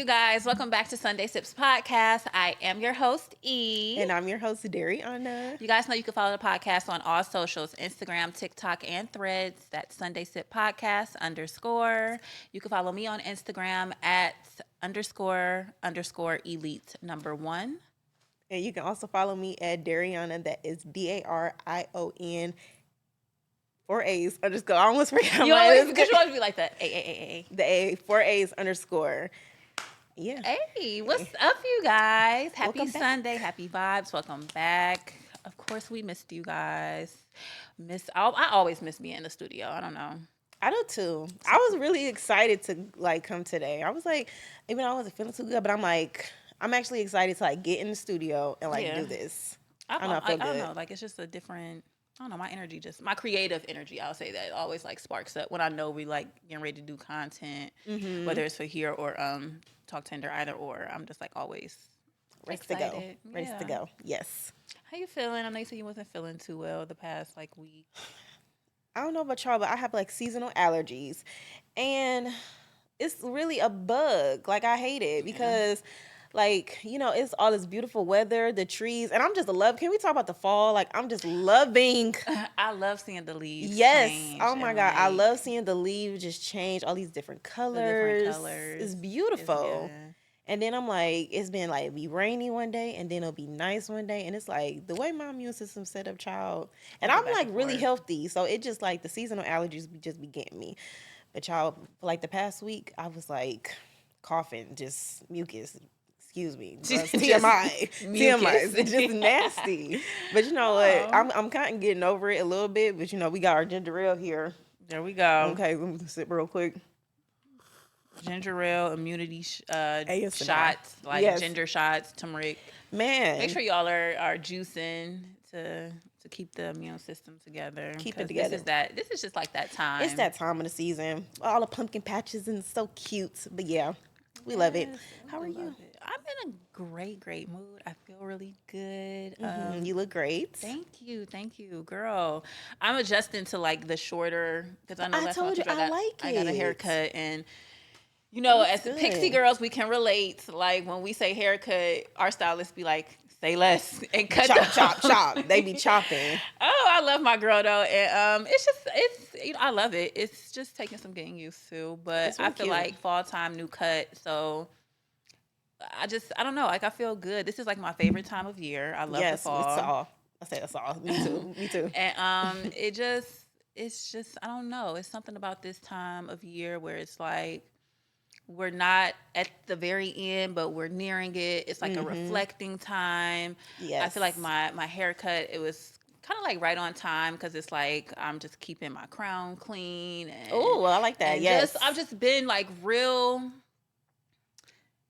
you guys. Welcome back to Sunday Sips Podcast. I am your host, E. And I'm your host, Dariana. You guys know you can follow the podcast on all socials, Instagram, TikTok, and Threads. That's Sunday Sip Podcast _. You can follow me on Instagram at _ elite #1. And you can also follow me at Dariana. That is DARION. 4A's _ I almost forgot You always be like that. The A 4A's _ Yeah. Hey, what's up, you guys? Happy Welcome back. Sunday, happy vibes. Welcome back. Of course, we missed you guys. I always miss being in the studio. I don't know. I do too. I was really excited to come today. I was like, even though I wasn't feeling too good, but I'm actually excited to get in the studio and do this. I feel good. don't know. It's just a different. I don't know. My creative energy. I'll say that always sparks up when I know we getting ready to do content, whether it's for here or Talk Tender, either or. I'm just always excited. Ready to go. Yes. How you feeling? I know you said you wasn't feeling too well the past week. I don't know about y'all, but I have seasonal allergies, and it's really a bug. I hate it because. It's all this beautiful weather, the trees, and I'm just can we talk about the fall? I'm just loving. I love seeing the leaves. Yes. Change oh my God. I love seeing the leaves just change, all these different colors. It's beautiful. And then I'm it's been be rainy one day and then it'll be nice one day. And it's the way my immune system set up, child. And I'm really healthy. So it just the seasonal allergies just be getting me. But y'all, for the past week, I was coughing, just mucus. Excuse me, TMI. TMI. It's just nasty. But you know what? I'm kind of getting over it a little bit. But we got our ginger ale here. There we go. Okay, let me sip real quick. Ginger ale, immunity shots, yes. Ginger shots, turmeric. Man, make sure y'all are juicing to keep the immune system together. Keep it together. This is just that time. It's that time of the season. All the pumpkin patches and it's so cute. But yeah, we love it. How are you? I'm in a great mood. I feel really good. You look great. Thank you, girl. I'm adjusting to the shorter because I know I told you I got a haircut, and as Pixie girls, we can relate. When we say haircut, our stylists be say less and cut chop. They be chopping. Oh, I love my girl though, and it's I love it. It's just taking some getting used to, but I feel fall time, new cut, so. I don't know. I feel good. This is my favorite time of year. I love the fall. Yes, it's all. I say it's all. Me too. And it's just I don't know. It's something about this time of year where it's we're not at the very end, but we're nearing it. It's a reflecting time. Yes. I feel my haircut, it was kind of right on time because it's I'm just keeping my crown clean. Oh, I like that. Yes. I've just been real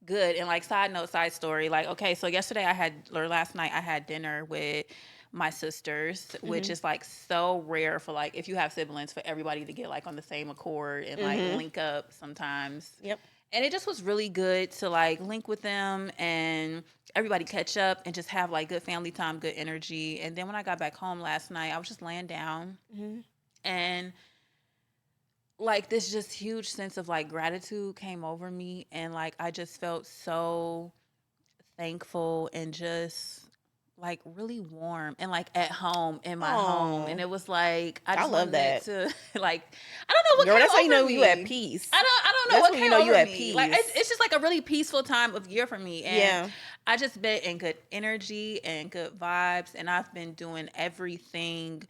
good. And side story, okay, so last night I had dinner with my sisters, which is so rare for if you have siblings, for everybody to get on the same accord and link up sometimes. Yep. And it just was really good to link with them and everybody catch up and just have good family time, good energy. And then when I got back home last night, I was just laying down and this just huge sense of gratitude came over me, and I just felt so thankful and just really warm and at home in my home, and it was I love that to I don't know what girl, came that's how you know over me. You at peace. I don't know that's what when came you know over you at me. peace. It's just a really peaceful time of year for me, and yeah. I just been in good energy and good vibes, and I've been doing everything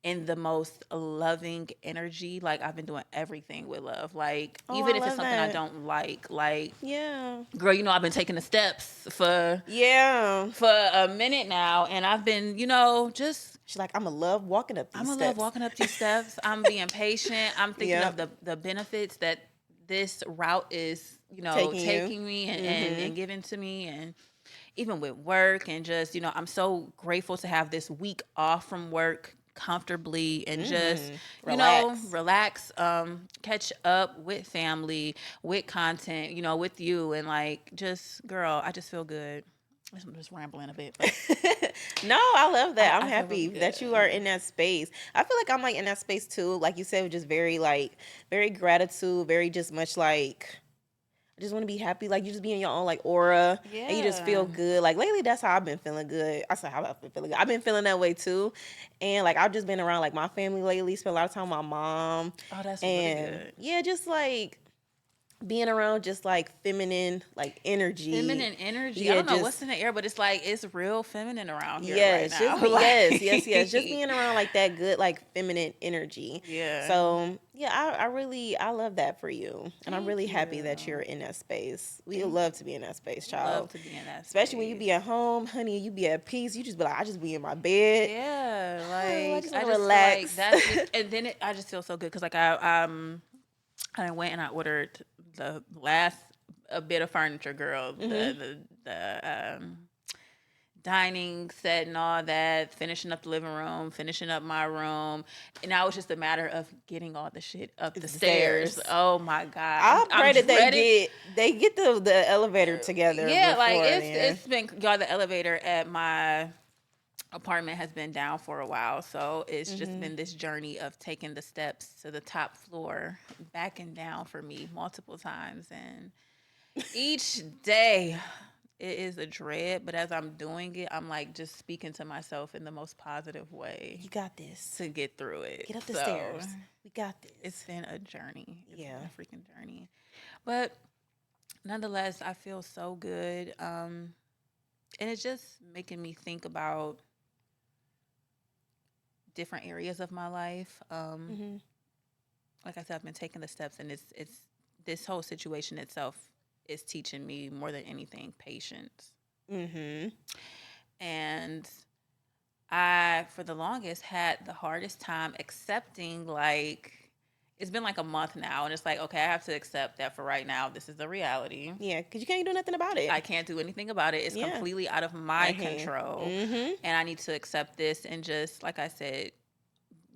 in the most loving energy. I've been doing everything with love. Even if it's something I don't yeah. Girl, I've been taking the steps for a minute now, and I've been, just she's I'ma love walking up these steps. Love walking up these steps. I'm being patient. I'm thinking of the benefits that this route is, taking me and giving to me, and even with work, and just, I'm so grateful to have this week off from work comfortably and just relax, catch up with family, with content, with you, and just, girl, I just feel good. I'm just rambling a bit. No, I love that. I'm happy that you are in that space. I feel I'm in that space too. Like you said, just very very gratitude, very just much just want to be happy. Like, you just be in your own, like, aura. Yeah. And you just feel good. Like, lately, that's how I've been feeling good. I said, how I've been feeling good. I've been feeling that way, too. And, like, I've just been around, like, my family lately. Spent a lot of time with my mom. Oh, that's really good. Yeah, just, like, being around just like feminine, like energy. Yeah, I don't know what's in the air, but it's like it's real feminine around here right now. Yes. Just being around like that good, like feminine energy. Yeah. So yeah, I love that for you, and I'm really happy that you're in that space. We love to be in that space, child. Love to be in that space. Especially when you be at home, honey, you be at peace. You just be like, I just be in my bed. Yeah, like I just relax. Like that's and then I just feel so good because like I went and I ordered the last bit of furniture, girl. The dining set and all that, finishing up the living room, finishing up my room. And now it's just a matter of getting all the shit up the stairs. Oh my God. I pray that they get the elevator together. Yeah, like it's been, y'all, the elevator at my apartment has been down for a while, so it's just been this journey of taking the steps to the top floor, back and down for me multiple times, and each day it is a dread, but as I'm doing it, I'm like just speaking to myself in the most positive way. You got this. To get through it. Get up the stairs. We got this. It's been a journey. It's been a freaking journey. But nonetheless, I feel so good. And it's just making me think about different areas of my life. Like I said, I've been taking the steps, and it's this whole situation itself is teaching me more than anything patience. And I, for the longest, had the hardest time accepting, like, it's been like a month now, and it's like, okay, I have to accept that for right now, this is the reality. Yeah, because you can't do nothing about it. I can't do anything about it. It's completely out of my control. And I need to accept this and just, like I said,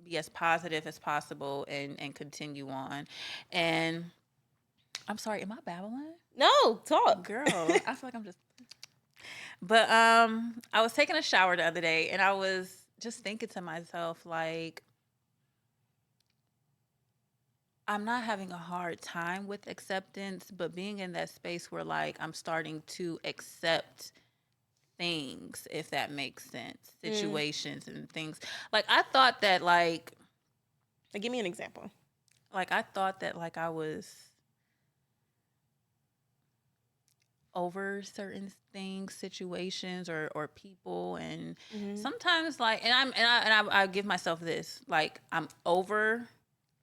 be as positive as possible and continue on. And I'm sorry, am I babbling? No, talk. Girl, I feel like I'm just... But I was taking a shower the other day, and I was just thinking to myself, like, I'm not having a hard time with acceptance, but being in that space where, like, I'm starting to accept things, if that makes sense, situations and things. Like, I thought that, like, give me an example. Like, I thought that, like, I was over certain things, situations, or people, and sometimes, like, and I give myself this, like, I'm over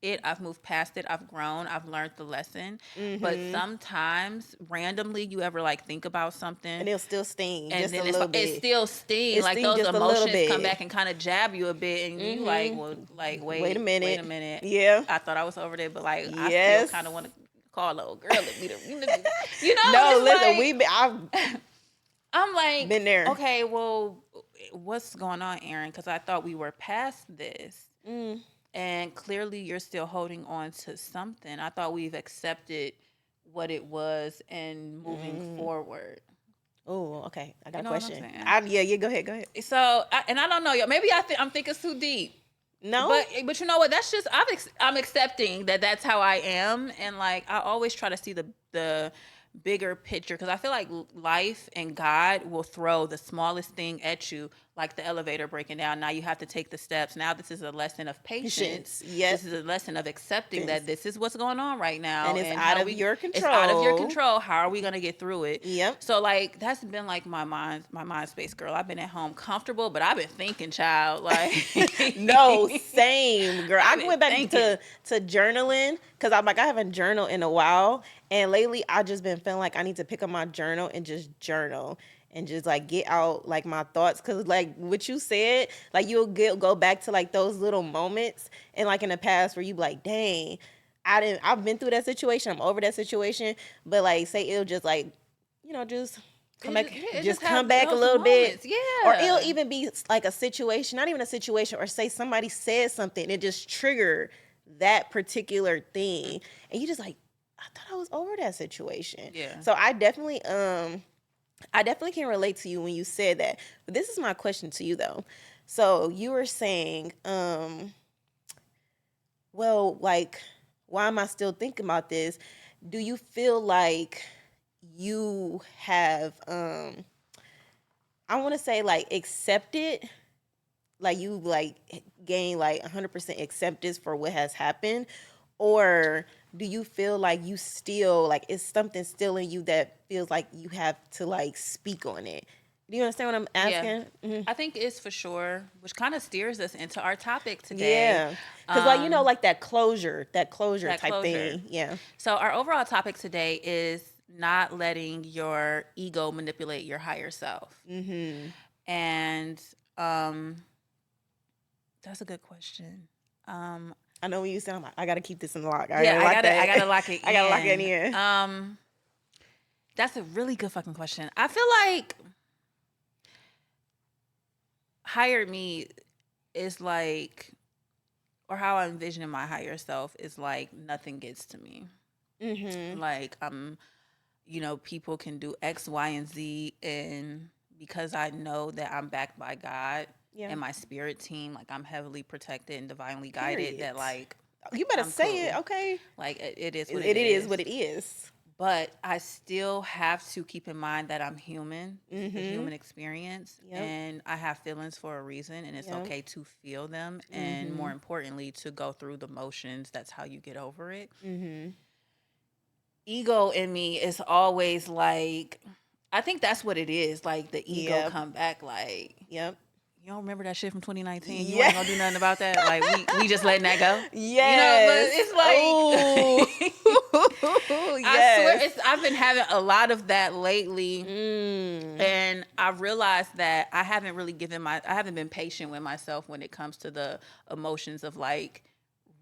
it, I've moved past it, I've grown, I've learned the lesson. But sometimes randomly you ever like think about something and it'll still sting, and just then a little bit. It still stings, like those emotions come back and kind of jab you a bit, and you like, well, like, wait a minute, yeah, I thought I was over there, but like, I still kind of want to call old girl and be the, you know. No, listen, like, I'm like, been there. Okay, well, what's going on, Aaron? Because I thought we were past this. And clearly you're still holding on to something. I thought we've accepted what it was and moving forward. Oh, okay. I got a question. Yeah, go ahead. So, and I don't know, maybe I'm thinking too deep. No, but you know what? That's just I'm accepting that that's how I am, and like I always try to see the bigger picture, because I feel like life and God will throw the smallest thing at you, like the elevator breaking down. Now you have to take the steps. Now this is a lesson of patience. Yes. This is a lesson of accepting that this is what's going on right now. And it's out of your control. It's out of your control. How are we going to get through it? Yep. So like that's been like my mind space, girl. I've been at home comfortable, but I've been thinking, child. Like no, same, girl. I went back to journaling, because I'm like, I haven't journaled in a while. And lately, I just been feeling like I need to pick up my journal and just journal and just like get out like my thoughts. Because like what you said, like you'll go back to like those little moments and like in the past where you be like, dang, I've been through that situation. I'm over that situation. But like say it'll just like, just come back, just come back a little bit. Yeah. Or it'll even be like a situation, not even a situation, or say somebody said something and it just trigger that particular thing. And you just like, I thought I was over that situation. Yeah. So I definitely can relate to you when you said that. But this is my question to you though. So you were saying, well, like, why am I still thinking about this? do you feel like you have I want to say like accepted, like you like gain like 100% acceptance for what has happened, or do you feel like you still like it's something still in you that feels like you have to like speak on it? Do you understand what I'm asking? Yeah. Mm-hmm. I think it's for sure, which kind of steers us into our topic today. Yeah, because like like that closure type thing. Yeah. So our overall topic today is not letting your ego manipulate your higher self. Mm-hmm. And that's a good question. I know when you said, I got to keep this in the lock. I gotta lock it in. I gotta lock it in. That's a really good fucking question. I feel like higher me is like, or how I envision my higher self is like nothing gets to me. Mm-hmm. Like people can do X, Y, and Z, and because I know that I'm backed by God and my spirit team, like I'm heavily protected and divinely guided. That like you better say it, okay? Like it is what it is what it is. But I still have to keep in mind that I'm human, the human experience, and I have feelings for a reason, and it's okay to feel them, and more importantly, to go through the motions. That's how you get over it. Mm-hmm. Ego in me is always like, I think that's what it is. Like the ego come back like, you don't remember that shit from 2019? You ain't gonna do nothing about that? Like, we just letting that go? Yes. But it's like, I swear, I've been having a lot of that lately. And I realized that I haven't really I haven't been patient with myself when it comes to the emotions of like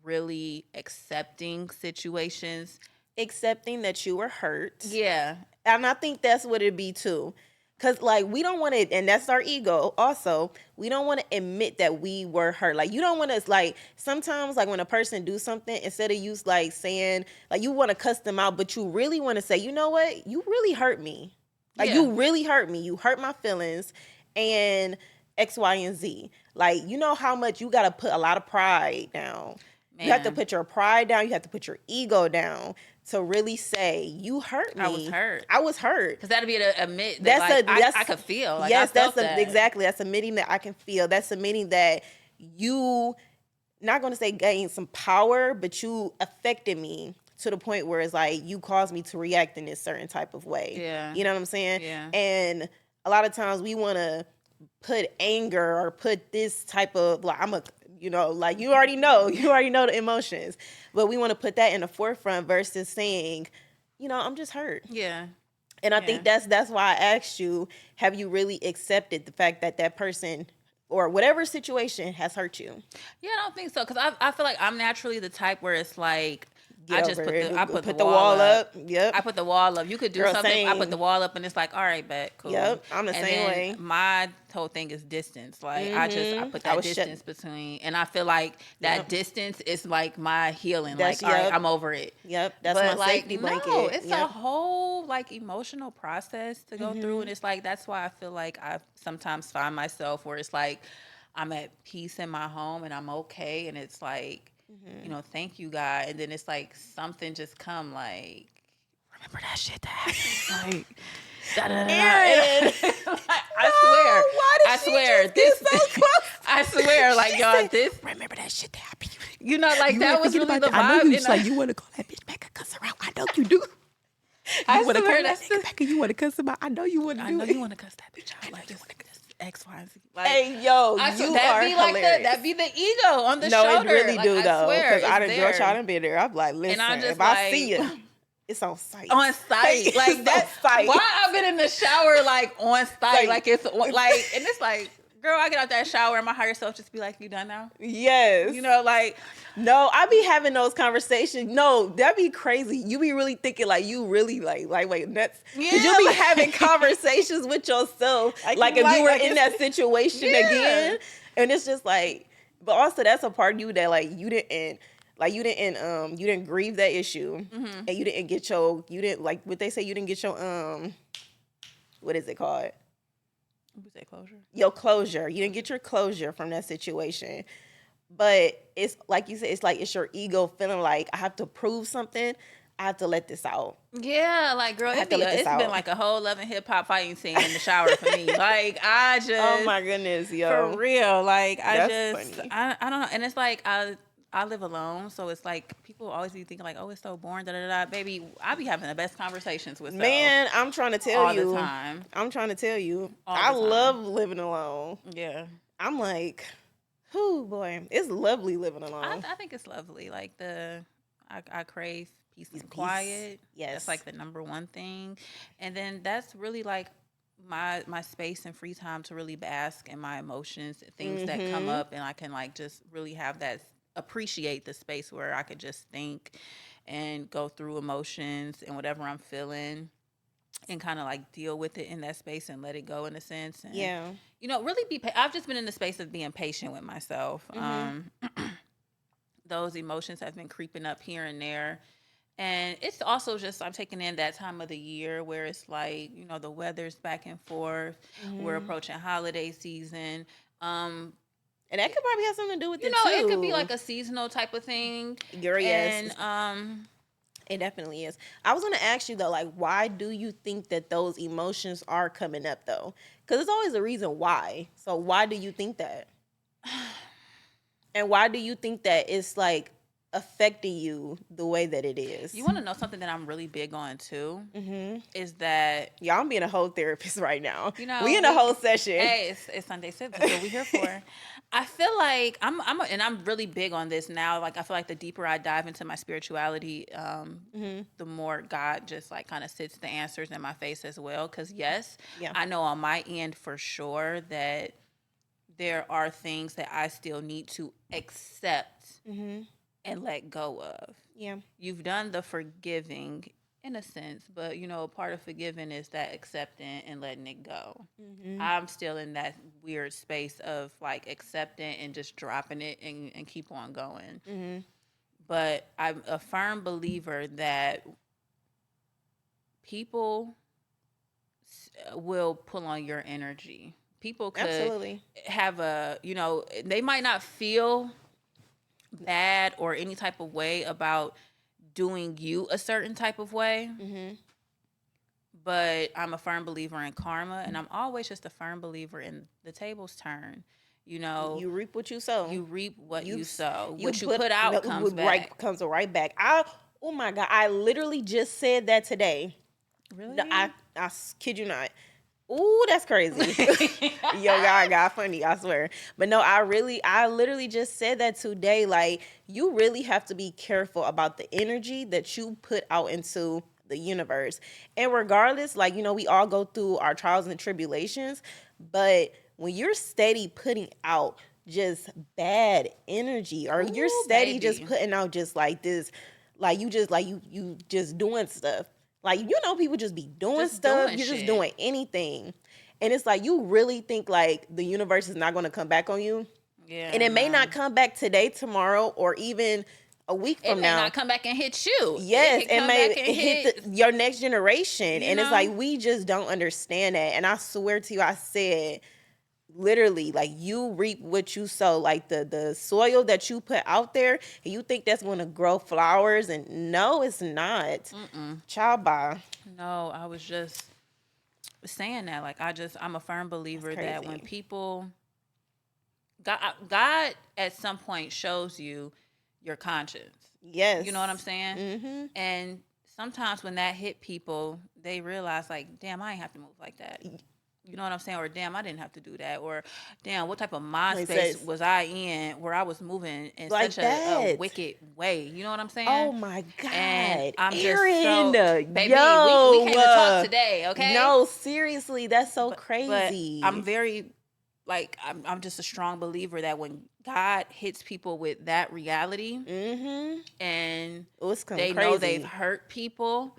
really accepting situations. Accepting that you were hurt. Yeah. And I think that's what it'd be too. Because, like, we don't want to, and that's our ego also, we don't want to admit that we were hurt. Like, you don't want to, like, sometimes, like, when a person do something, instead of you, like, saying, like, you want to cuss them out, but you really want to say, you know what? You really hurt me. Like, you really hurt me. You hurt my feelings and X, Y, and Z. Like, you know how much you got to put a lot of pride down. Man. You have to put your pride down. You have to put your ego down to really say you hurt me. I was hurt. Because that'd be to admit that I could feel. Like, yes, exactly. That's admitting that I can feel. That's admitting that you, not going to say gain some power, but you affected me to the point where it's like you caused me to react in this certain type of way. Yeah. You know what I'm saying? Yeah. And a lot of times we want to put anger or put this type of, like, like you already know the emotions, but we want to put that in the forefront versus saying, I'm just hurt. Yeah. And I think that's why I asked you, have you really accepted the fact that that person or whatever situation has hurt you? Yeah, I don't think so. Because I feel like I'm naturally the type where it's like, I put the wall up. Yep. I put the wall up. You could do something. Same. I put the wall up, and it's like, all right, bet, cool. Yep. I'm the same way. My whole thing is distance. Like I put that distance between, and I feel like that distance is like my healing. Like, all right, I'm over it. Yep. That's my safety blanket. No, it's a whole like emotional process to go through, and it's like that's why I feel like I sometimes find myself where it's like I'm at peace in my home and I'm okay, and it's like. Thank you, God. And then it's like something just come like, remember that shit that happened? Like, Aaron. I swear. This so close. I swear, like, y'all, this. Remember that shit that happened? Like, that was really the vibe. I know you like, you want to call that bitch back and cuss her out. I know you do. I want to call that nigga back and you want to cuss him out. I know you want to do it. I know you want to cuss that bitch out. Like, you want to cuss X, Y, and Z. Like, hey, yo, you are hilarious. That'd be the ego on the shoulder. No, it really do, though. Because I done George Y'all done been there. I'm like, listen, if I see you, it's on site. On site. Like, that's site. Why I've been in the shower, like, on site. Like, it's, like, and it's like, girl, I get out that shower and my higher self just be like, you done now? Yes. Like. No, I be having those conversations. No, that'd be crazy. You be really thinking like you really like wait, nuts. Yeah. Cause you be having conversations with yourself. Like if you were in that situation again. And it's just like, but also that's a part of you that like you didn't grieve that issue. Mm-hmm. And you didn't like what they say, you didn't get your what is it called? What's that closure? Your closure. You didn't get your closure from that situation. But it's like you said, it's like it's your ego feeling like I have to prove something. I have to let this out. Yeah, like, girl, it's been like a whole Love and Hip Hop fighting scene in the shower for me. Like, I just... Oh, my goodness, yo. For real. Like, That's funny. I don't know. And it's like, I live alone, so it's like, people always be thinking like, oh, it's so boring, da-da-da. Baby, I be having the best conversations with Man, I'm trying to tell you. All the time. I'm trying to tell you. I love living alone. Yeah. I'm like, whoo, boy. It's lovely living alone. I think it's lovely. Like, I crave peace and quiet. Yes. That's like the number one thing. And then that's really like my space and free time to really bask in my emotions, things that come up, and I can like just really have that, appreciate the space where I could just think and go through emotions and whatever I'm feeling and kind of like deal with it in that space and let it go in a sense. And, you know, really I've just been in the space of being patient with myself. Those emotions have been creeping up here and there. And it's also just, I'm taking in that time of the year where it's like, you know, the weather's back and forth. We're approaching holiday season. And that could probably have something to do with it, too. You know, it could be like a seasonal type of thing. Yes. It definitely is. I was going to ask you, though, like, why do you think that those emotions are coming up, though? Because there's always a reason why. So why do you think that? And why do you think that it's, like, affecting you the way that it is? You want to know something that I'm really big on too? Is that... Y'all, I'm being a whole therapist right now. You know, we in a whole session. Hey, it's Sunday Sip. That's what we're here for. I feel like I'm really big on this now. Like, I feel like the deeper I dive into my spirituality, the more God just like kind of sits the answers in my face as well. Because I know on my end for sure that there are things that I still need to accept and let go of. Yeah. You've done the forgiving in a sense, but you know, part of forgiving is that accepting and letting it go. I'm still in that weird space of like accepting and just dropping it and keep on going. But I'm a firm believer that people will pull on your energy. People could have a, you know, they might not feel bad or any type of way about doing you a certain type of way. But I'm a firm believer in karma, and I'm always just a firm believer in the tables turn. You know, you reap what you sow. You reap what you sow. What you put out comes back. Comes right back. Oh my God, I literally just said that today. Really? I kid you not. Ooh, that's crazy. Yo, God got funny, I swear. But no, I literally just said that today. Like, you really have to be careful about the energy that you put out into the universe. And regardless, like, you know, we all go through our trials and tribulations, but when you're steady putting out just bad energy, or you're steady just putting out just like this, like you just doing stuff. Like, you know, people just be doing stuff. You're just doing anything. And it's like, you really think, like, the universe is not going to come back on you? Yeah. And it may not come back today, tomorrow, or even a week from now. It may not come back and hit you. Yes, it may hit your next generation. And it's like, we just don't understand that. And I swear to you, I said... literally, like, you reap what you sow. Like, the soil that you put out there, and you think that's going to grow flowers, and no, it's not. Child, bye. No, I was just saying that. Like, I'm a firm believer that when people, God at some point shows you your conscience. Yes. You know what I'm saying? And sometimes when that hit people, they realize, like, damn, I ain't have to move like that. You know what I'm saying? Or damn, I didn't have to do that. Or damn, what type of mind space was I in where I was moving in like such a wicked way? You know what I'm saying? Oh my God. And I'm Aaron, just so, baby, we came to talk today, okay? No, seriously, that's so crazy. But I'm very, like, I'm just a strong believer that when God hits people with that reality and they know they've hurt people,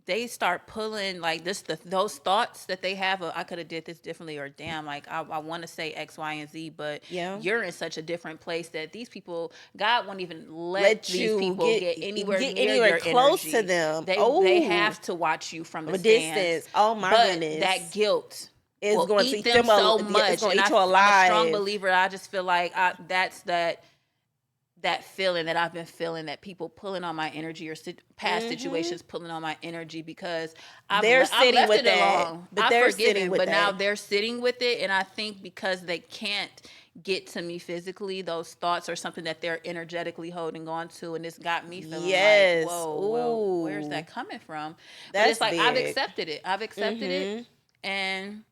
they start pulling like those thoughts that they have of, I could have did this differently, or damn, like I want to say X, Y, and Z, but you're in such a different place that these people, God won't even let these people get anywhere near your close energy. To them. They have to watch you from the distance. Oh my goodness, that guilt is will going eat to them so much. It's going to eat you I'm alive. a strong believer. I just feel like that's that feeling that I've been feeling, that people pulling on my energy, or past situations pulling on my energy, because I've left it alone. But I've forgiven, but now they're sitting with it. And I think because they can't get to me physically, those thoughts are something that they're energetically holding on to, and it's got me feeling like, whoa, well, where's that coming from? But it's like, big. I've accepted it, and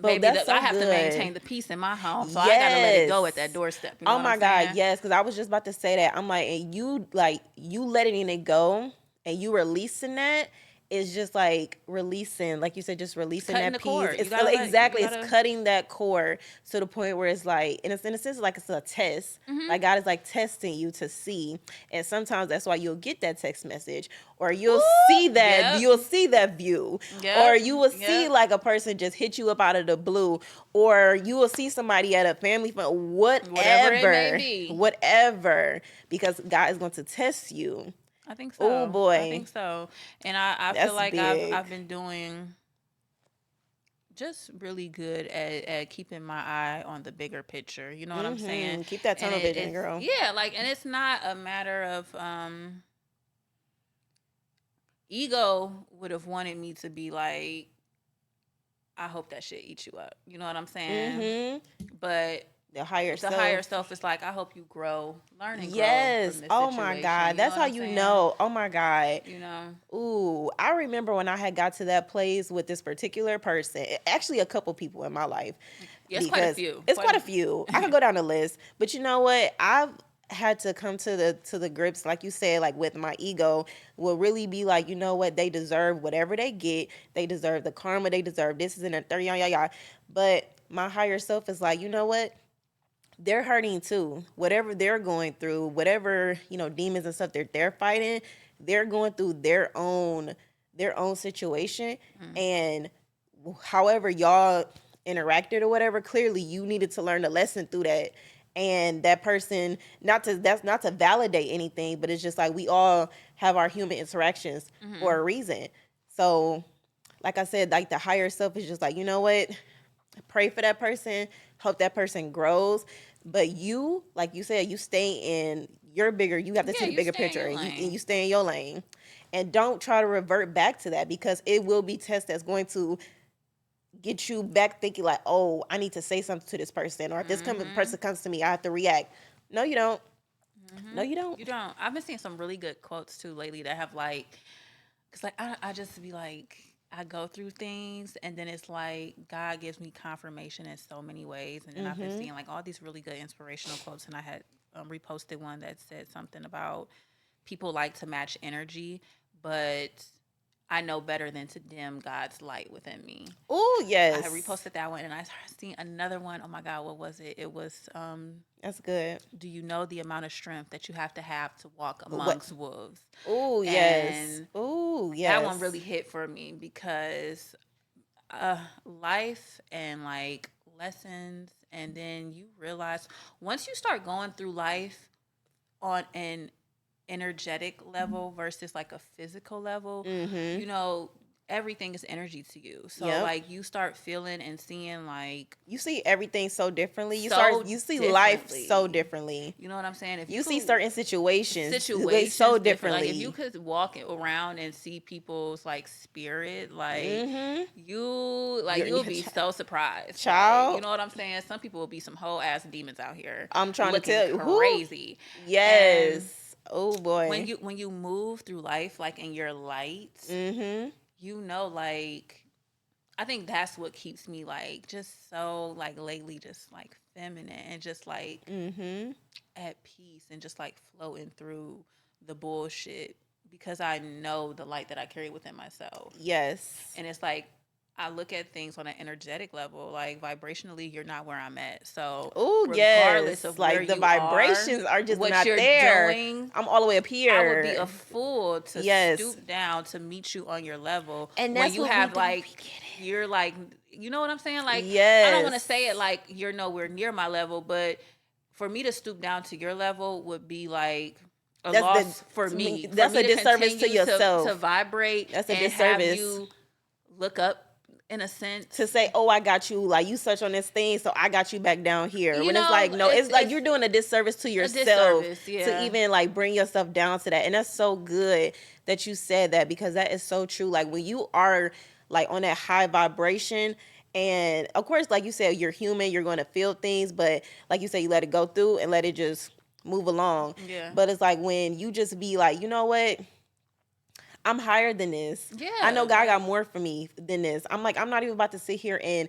baby, I have to maintain the peace in my home, so I gotta let it go at that doorstep. You know my God, yes, because I was just about to say that. I'm like, and you letting it go and you releasing that is just like releasing, like you said, just releasing cutting that peace. It's cutting that cord to the point where it's like, in a sense, like it's a test. Like God is like testing you to see, and sometimes that's why you'll get that text message, or you'll see that you'll see that view, or you will see like a person just hit you up out of the blue, or you will see somebody at a family fun, whatever it may be, whatever, because God is going to test you. I think so. Oh boy, I think so. And I feel like I've been doing just really good at keeping my eye on the bigger picture. You know what I'm saying? Keep that tunnel vision, girl. Yeah, like, and it's not a matter of ego would have wanted me to be like, I hope that shit eats you up. You know what I'm saying? But the higher self is like, I hope you grow, learn and grow. Yes. Oh my God. That's how you know. Oh my God. You know. Ooh, I remember when I had got to that place with this particular person. Actually, a couple people in my life. Yeah, it's quite a few. It's quite a few. I could go down the list, but you know what? I've had to come to the grips, like you said, like with my ego, will really be like, you know what? They deserve whatever they get. They deserve the karma. They deserve this is in their 30, But my higher self is like, you know what? They're hurting too. Whatever they're going through, whatever, demons and stuff they're fighting, they're going through their own situation. And however y'all interacted or whatever, clearly you needed to learn a lesson through that. And that person, that's not to validate anything, but it's just like we all have our human interactions for a reason. So, like I said, like the higher self is just like, you know what? Pray for that person, hope that person grows. But you, like you said, you stay in your bigger, you have to see the bigger picture, and you stay in your lane. And don't try to revert back to that, because it will be tests that's going to get you back thinking like, oh, I need to say something to this person, or if this person comes to me, I have to react. No, you don't. No, you don't. You don't. I've been seeing some really good quotes too lately that have like, cause like I just be like, I go through things and then it's like God gives me confirmation in so many ways, and then I've been seeing like all these really good inspirational quotes, and I had reposted one that said something about people like to match energy, but I know better than to dim God's light within me. Oh, yes. I had reposted that one, and I seen another one. Oh my God, what was it? It was that's good. Do you know the amount of strength that you have to walk amongst wolves? Oh, yes. Oh, yes. That one really hit for me, because life and like lessons, and then you realize once you start going through life on an energetic level versus like a physical level, everything is energy to you. So like you start feeling and seeing, like you see everything so differently. You see life so differently. You know what I'm saying? If you see certain situations so differently. Like if you could walk around and see people's like spirit, like you'll be so surprised. Child, like, you know what I'm saying? Some people will be some whole ass demons out here. I'm trying to tell you, crazy. Yes. And oh boy. When you move through life like in your light, like I think that's what keeps me like just so like lately just like feminine and just like at peace and just like floating through the bullshit, because I know the light that I carry within myself. Yes. And it's like I look at things on an energetic level, like vibrationally, you're not where I'm at. So, regardless of like where the vibrations are just what not you're there. Doing, I'm all the way up here. I would be a fool to stoop down to meet you on your level. And that's when you have like, you're like, you know what I'm saying? Like, yes. I don't want to say it like you're nowhere near my level, but for me to stoop down to your level would be like a loss for me. That's a disservice to yourself. To vibrate. That's a and disservice. Have you look up in a sense, to say, oh, I got you, like you such on this thing, so I got you back down here. When it's like, no, it's like you're doing a disservice to yourself to even like bring yourself down to that. And that's so good that you said that, because that is so true. Like when you are like on that high vibration, and of course, like you said, you're human, you're going to feel things, but like you said, you let it go through and let it just move along. Yeah. But it's like when you just be like, you know what? I'm higher than this. Yeah. I know God got more for me than this. I'm like, I'm not even about to sit here and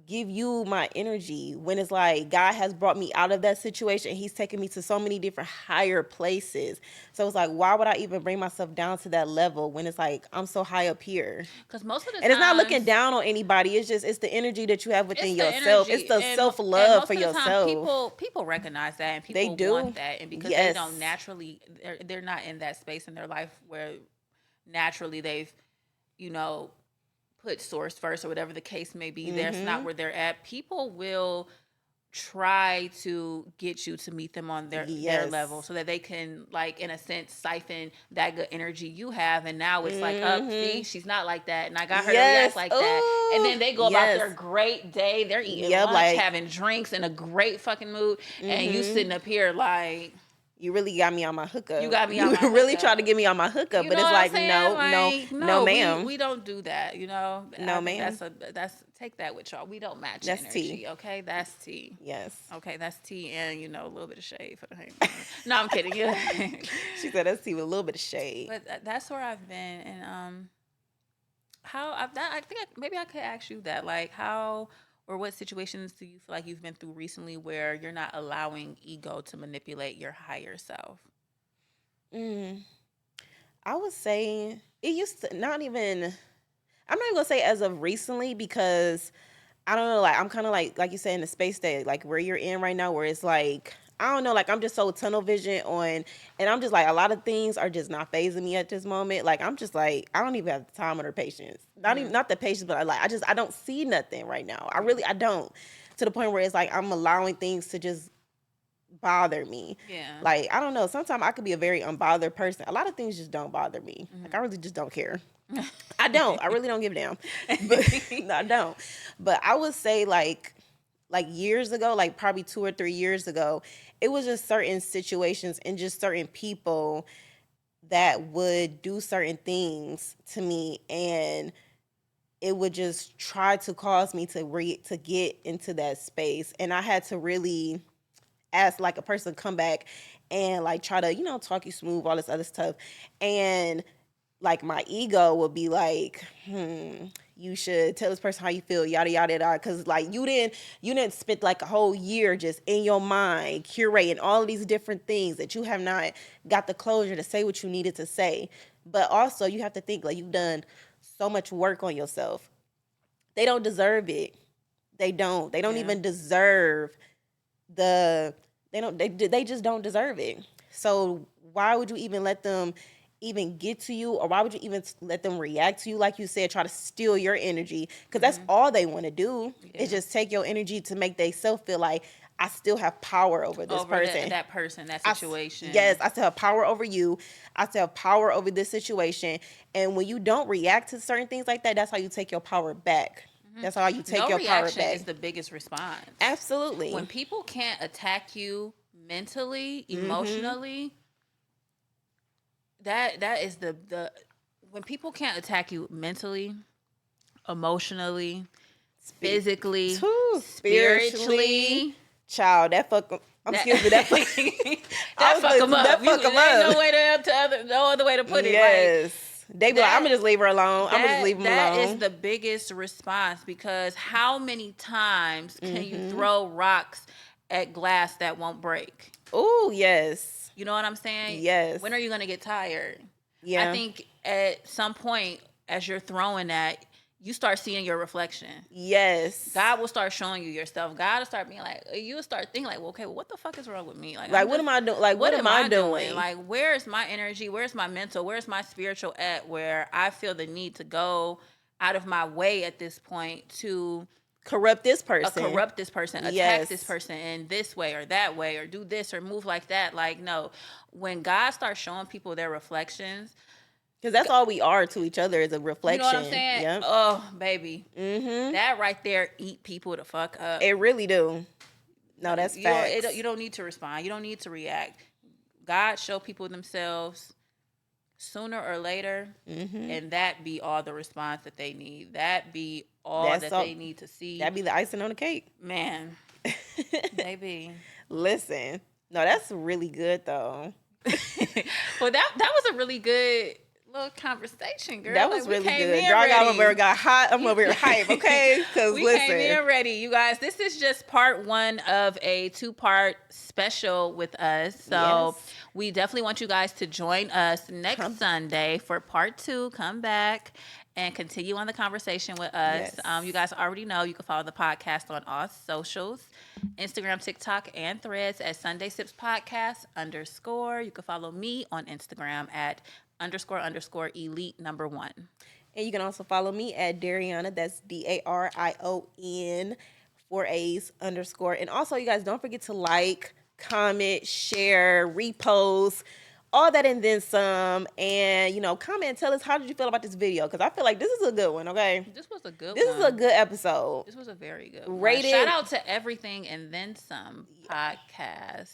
give you my energy when it's like God has brought me out of that situation. He's taken me to so many different higher places. So it's like, why would I even bring myself down to that level when it's like I'm so high up here? Because most of the time, and it's not looking down on anybody. It's just, it's the energy that you have within yourself. It's the self-love for yourself. People recognize that, and people want that, and because they don't naturally, they're not in that space in their life where naturally they've, put source first or whatever the case may be. That's not where they're at. People will try to get you to meet them on their level so that they can, like, in a sense, siphon that good energy you have. And now it's like, see, she's not like that, and I got her to react like that. And then they go about their great day. They're eating lunch, like, having drinks, in a great fucking mood. And you sitting up here like, you really got me on my hookup. You got me on my hookup. You really tried to get me on my hookup, but it's like, no, ma'am. We don't do that, No, ma'am. That's take that with y'all. We don't match that's energy, tea. Okay? That's tea. Yes. Okay, that's tea, and a little bit of shade for the hang. No, I'm kidding. She said that's tea with a little bit of shade. But that's where I've been, and I think maybe I could ask you that, like, how or what situations do you feel like you've been through recently where you're not allowing ego to manipulate your higher self? I would say it used to not even, I'm not even going to say as of recently, because I don't know, like I'm kind of like you said, in the space that like where you're in right now, where it's like, I don't know, like I'm just so tunnel vision on, and I'm just like, a lot of things are just not phasing me at this moment. Like I'm just like, I don't even have the time or the patience. Not the patience, but I don't see nothing right now. I don't. To the point where it's like I'm allowing things to just bother me. Yeah. Like, I don't know. Sometimes I could be a very unbothered person. A lot of things just don't bother me. Like I really just don't care. I don't. I really don't give a damn. But no, I don't. But I would say like years ago, like probably 2 or 3 years ago, it was just certain situations and just certain people that would do certain things to me, and it would just try to cause me to get into that space. And I had to really ask like a person come back and like try to, talk you smooth, all this other stuff. And like my ego would be like, you should tell this person how you feel, yada, yada, yada. Cause like you didn't spend like a whole year just in your mind curating all of these different things that you have not got the closure to say what you needed to say. But also you have to think like you've done so much work on yourself. They don't deserve it. They don't even deserve they just don't deserve it. So why would you even let them even get to you, or why would you even let them react to you, like you said, try to steal your energy? Because that's all they want to do is just take your energy to make themselves feel like I still have power over this person. That person, that situation. I still have power over you. I still have power over this situation. And when you don't react to certain things like that, that's how you take your power back. That's how you take your power back. No reaction is the biggest response. Absolutely. When people can't attack you mentally, emotionally, that is the when people can't attack you mentally, emotionally, physically, spiritually, child, that fuck them. Excuse me, that fuck them up. That fuck them up. No other way to put it. Yes. They be like, I'm gonna just leave her alone. I'm gonna just leave them alone. That is the biggest response, because how many times can you throw rocks at glass that won't break? Oh, yes. You know what I'm saying? Yes. When are you gonna get tired? Yeah. I think at some point, as you're throwing that, you start seeing your reflection. Yes. God will start showing you yourself. God will start being like, you will start thinking like, well, okay, well, what the fuck is wrong with me? Like what am I doing? Like, what am I doing? Like, where is my energy? Where's my mental? Where's my spiritual at, where I feel the need to go out of my way at this point to corrupt this person, attack this person in this way or that way, or do this or move like that. Like, no, when God starts showing people their reflections, Because that's all we are to each other is a reflection. You know what I'm saying? Yep. Oh, baby. Mm-hmm. That right there eat people the fuck up. It really do. No, that's facts. You don't need to respond. You don't need to react. God show people themselves sooner or later, and that be all the response that they need. That be all they need to see. That be the icing on the cake. Man. Baby. Listen. No, that's really good, though. Well, that was a really good little conversation, girl. That was really good. Girl, I'm over here got hot. I'm over here hype, okay? Because we came in ready, you guys. This is just part 1 of a 2-part special with us. So we definitely want you guys to join us next Sunday for part 2. Come back and continue on the conversation with us. Yes. You guys already know you can follow the podcast on all socials, Instagram, TikTok, and Threads at Sunday Sips Podcast _ You can follow me on Instagram at __elite #1. And you can also follow me at Dariana. That's DARION 4 A's _ And also, you guys don't forget to like, comment, share, repost, all that and then some. And, comment and tell us, how did you feel about this video? Because I feel like this is a good one, okay? This was a good one. This is a good episode. This was a very good one. Shout out to Everything and Then Some podcast.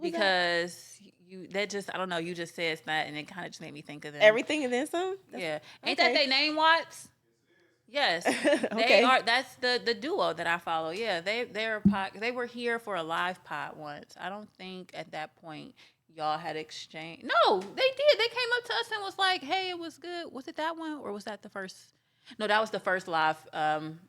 Because I don't know, you just said that and it kind of just made me think of them. Everything and Then Some? Ain't that they name Watts? Yes. They are. That's the duo that I follow. Yeah, they were here for a live pod once. I don't think at that point y'all had exchanged. No, they did. They came up to us and was like, "Hey, it was good." Was it that one or was that the first? No, that was the first live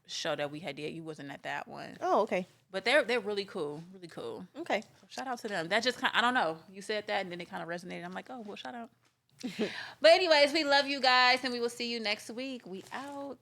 show that we had did. You wasn't at that one. Oh, okay. But they're really cool. Really cool. Okay. So shout out to them. That just I don't know. You said that and then it kind of resonated. I'm like, oh, well, shout out. But anyways, we love you guys and we will see you next week. We out.